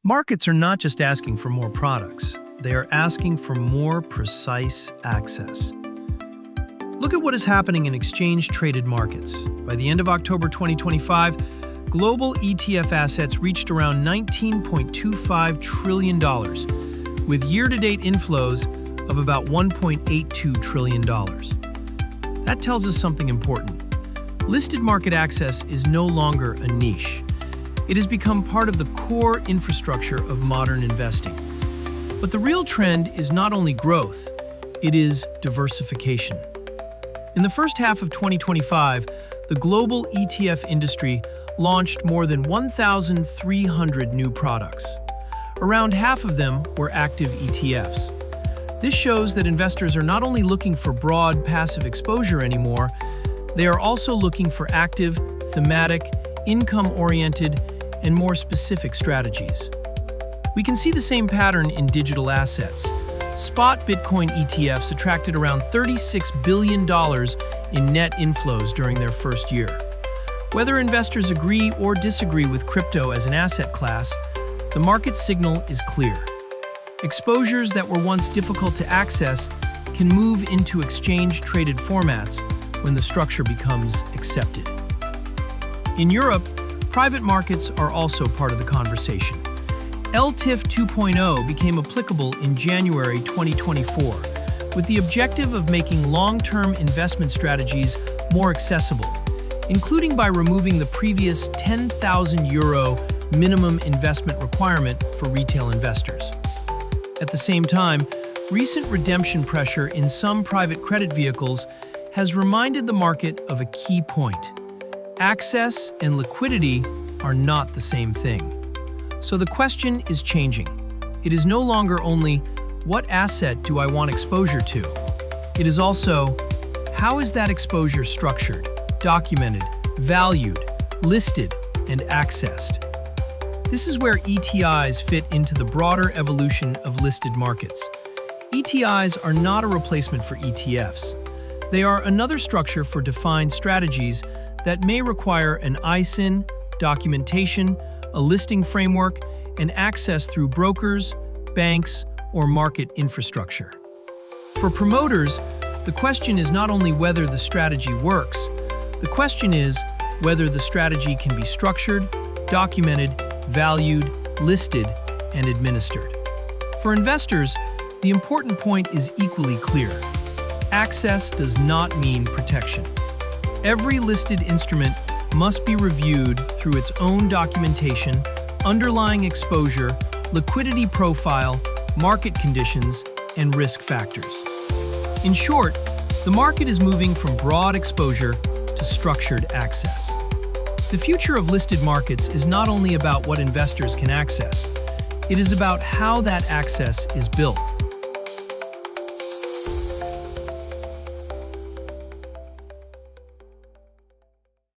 Markets are not just asking for more products, they are asking for more precise access. Look at what is happening in exchange-traded markets. By the end of October 2025, global ETF assets reached around $19.25 trillion, with year-to-date inflows of about $1.82 trillion. That tells us something important. Listed market access is no longer a niche. It has become part of the core infrastructure of modern investing. But the real trend is not only growth, it is diversification. In the first half of 2025, the global ETF industry launched more than 1,300 new products. Around half of them were active ETFs. This shows that investors are not only looking for broad passive exposure anymore, they are also looking for active, thematic, income-oriented, and more specific strategies. We can see the same pattern in digital assets. Spot Bitcoin ETFs attracted around $36 billion in net inflows during their first year. Whether investors agree or disagree with crypto as an asset class, the market signal is clear. Exposures that were once difficult to access can move into exchange-traded formats when the structure becomes accepted. In Europe, private markets are also part of the conversation. LTIF 2.0 became applicable in January 2024, with the objective of making long-term investment strategies more accessible, including by removing the previous €10,000 minimum investment requirement for retail investors. At the same time, recent redemption pressure in some private credit vehicles has reminded the market of a key point. Access and liquidity are not the same thing. So the question is changing. It is no longer only, what asset do I want exposure to? It is also, how is that exposure structured, documented, valued, listed, and accessed? This is where ETIs fit into the broader evolution of listed markets. ETIs are not a replacement for ETFs. They are another structure for defined strategies that may require an ISIN, documentation, a listing framework, and access through brokers, banks, or market infrastructure. For promoters, the question is not only whether the strategy works, the question is whether the strategy can be structured, documented, valued, listed, and administered. For investors, the important point is equally clear. Access does not mean protection. Every listed instrument must be reviewed through its own documentation, underlying exposure, liquidity profile, market conditions, and risk factors. In short, the market is moving from broad exposure to structured access. The future of listed markets is not only about what investors can access, it is about how that access is built.